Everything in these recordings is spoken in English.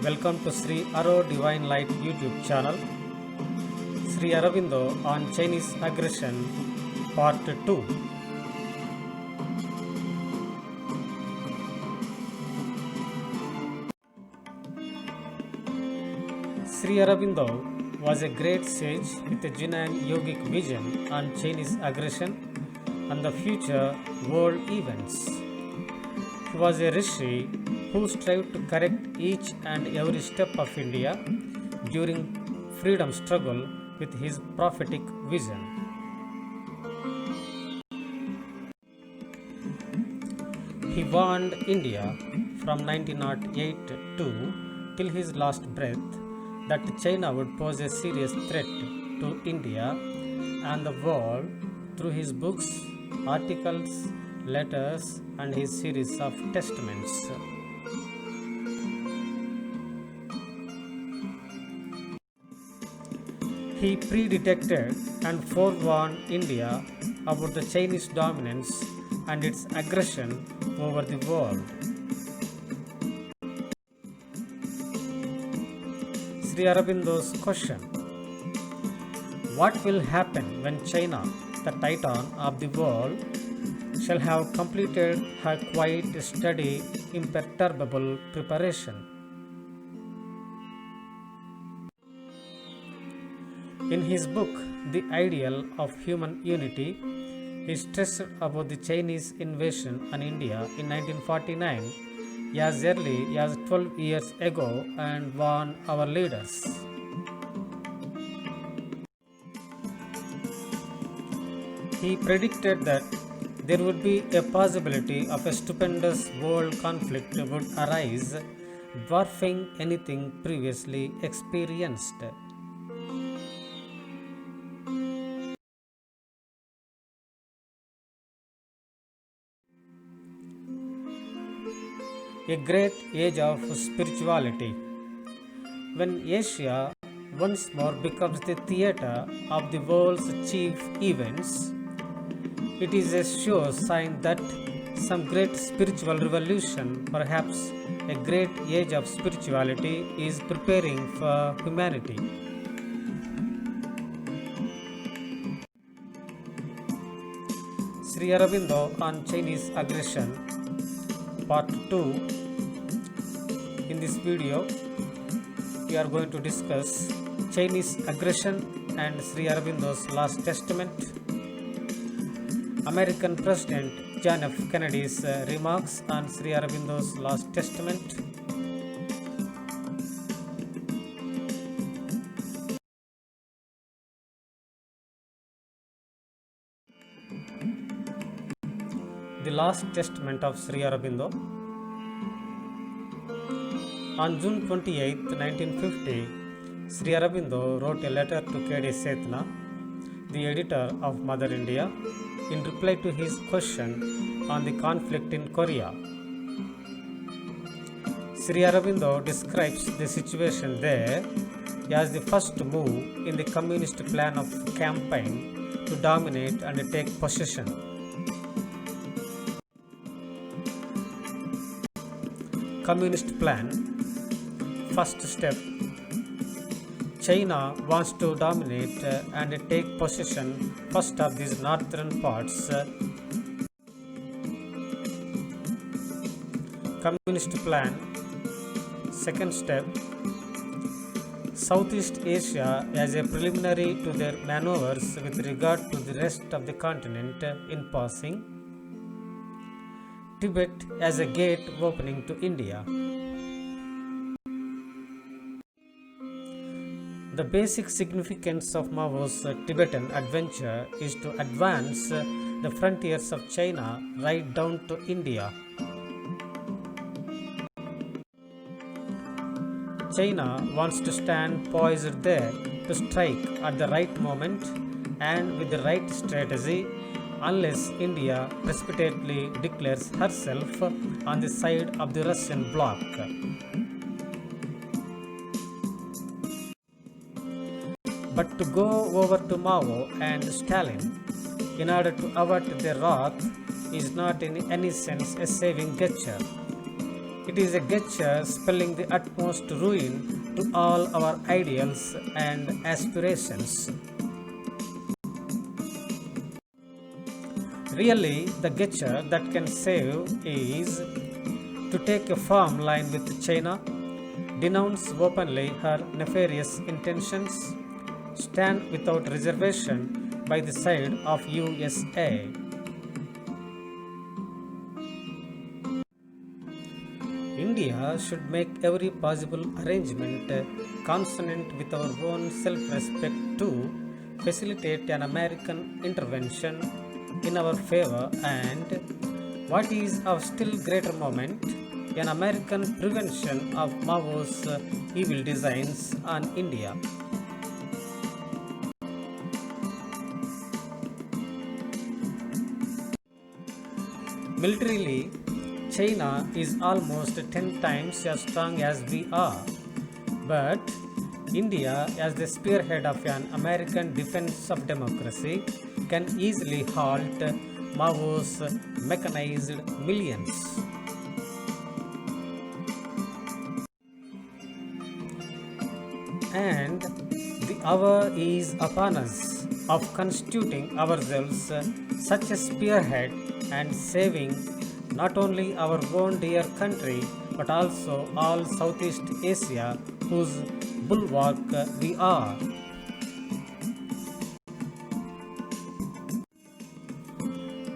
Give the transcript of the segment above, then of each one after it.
Welcome to Sri Aro Divine Light YouTube channel. Sri Aurobindo on Chinese Aggression Part 2. Sri Aurobindo was a great sage with a genuine yogic vision on Chinese aggression and the future world events. He was a rishi who strived to correct each and every step of India during freedom struggle with his prophetic vision. He warned India from 1908 to till his last breath that China would pose a serious threat to India and the world through his books, articles, letters, and his series of testaments. He predicted and forewarned India about the Chinese dominance and its aggression over the world. Sri Aurobindo's question: what will happen when China, the titan of the world, shall have completed her quiet, steady, imperturbable preparation? In his book, The Ideal of Human Unity, he stressed about the Chinese invasion on India in 1949 as early as 12 years ago and warned our leaders. He predicted that there would be a possibility of a stupendous world conflict would arise, dwarfing anything previously experienced. A great age of spirituality. When Asia once more becomes the theatre of the world's chief events, it is a sure sign that some great spiritual revolution, perhaps a great age of spirituality, is preparing for humanity. Sri Aurobindo on Chinese Aggression Part 2. In this video, we are going to discuss Chinese aggression and Sri Aurobindo's last testament, American President John F. Kennedy's remarks on Sri Aurobindo's last testament, the last testament of Sri Aurobindo. On June 28, 1950, Sri Aurobindo wrote a letter to K.D. Setna, the editor of Mother India, in reply to his question on the conflict in Korea. Sri Aurobindo describes the situation there as the first move in the communist plan of campaign to dominate and take possession. Communist plan. First step: China wants to dominate and take possession first of these northern parts. Communist plan. Second step: Southeast Asia as a preliminary to their maneuvers with regard to the rest of the continent in passing. Tibet as a gate opening to India. The basic significance of Mao's Tibetan adventure is to advance the frontiers of China right down to India. China wants to stand poised there to strike at the right moment and with the right strategy, unless India precipitately declares herself on the side of the Russian bloc. But to go over to Mao and Stalin in order to avert their wrath is not in any sense a saving gesture. It is a gesture spelling the utmost ruin to all our ideals and aspirations. Really, the gesture that can save is to take a firm line with China, denounce openly her nefarious intentions, stand without reservation by the side of USA. India should make every possible arrangement consonant with our own self-respect to facilitate an American intervention in our favor and, what is of still greater moment, an American prevention of Mao's evil designs on India. Militarily, China is almost 10 times as strong as we are, but India, as the spearhead of an American defense of democracy, can easily halt Mao's mechanized millions. And the hour is upon us of constituting ourselves such a spearhead and saving not only our own dear country but also all Southeast Asia, whose bulwark we are.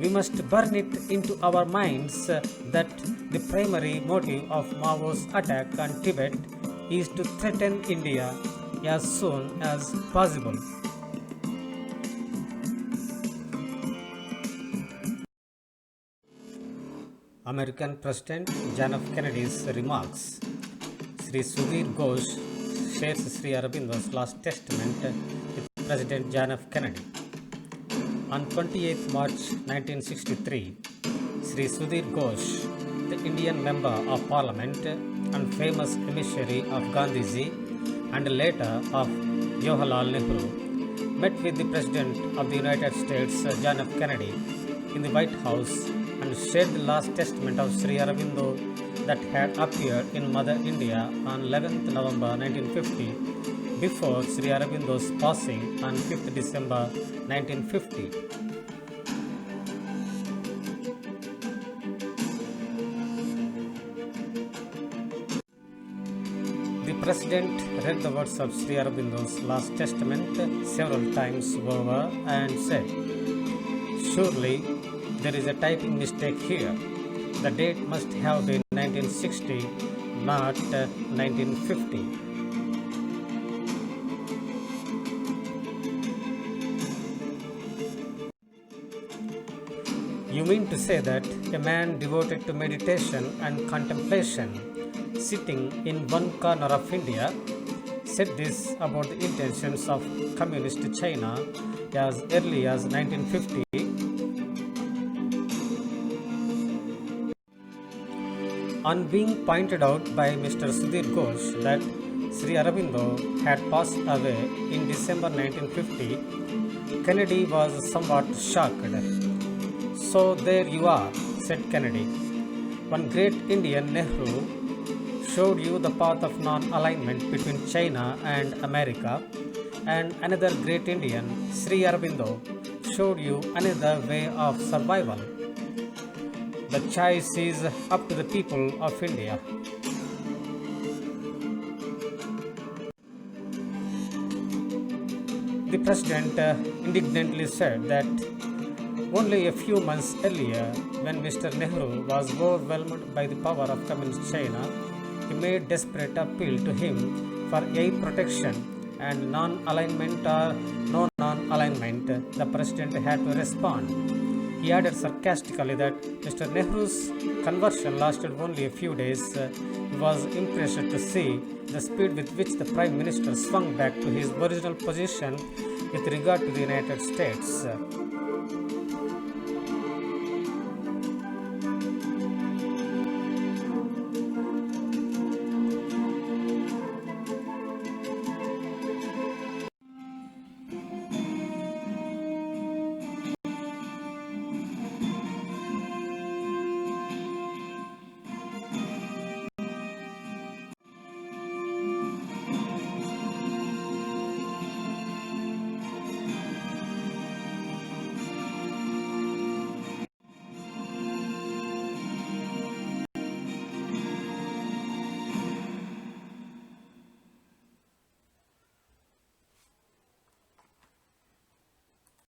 We must burn it into our minds that the primary motive of Mao's attack on Tibet is to threaten India as soon as possible. American President John F. Kennedy's remarks. Sri Sudhir Ghosh shares Sri Aurobindo's last testament with President John F. Kennedy. On 28 March 1963, Sri Sudhir Ghosh, the Indian Member of Parliament and famous emissary of Gandhiji and later of Jawaharlal Nehru, met with the President of the United States, John F. Kennedy, in the White House and shared the last testament of Sri Aurobindo that had appeared in Mother India on 11th November 1950 before Sri Aurobindo's passing on 5th December 1950. The President read the words of Sri Aurobindo's last testament several times over and said, "Surely there is a typing mistake here. The date must have been 1960, not 1950. You mean to say that a man devoted to meditation and contemplation, sitting in one corner of India, said this about the intentions of Communist China as early as 1950? On being pointed out by Mr. Sudhir Ghosh that Sri Aurobindo had passed away in December 1950, Kennedy was somewhat shocked. "So there you are," said Kennedy. "One great Indian, Nehru, showed you the path of non-alignment between China and America, and another great Indian, Sri Aurobindo, showed you another way of survival. The choice is up to the people of India." The President indignantly said that only a few months earlier, when Mr. Nehru was overwhelmed by the power of Communist China, he made desperate appeal to him for air protection and non-alignment or no non-alignment. The President had to respond. He added sarcastically that Mr. Nehru's conversion lasted only a few days. He was impressed to see the speed with which the Prime Minister swung back to his original position with regard to the United States.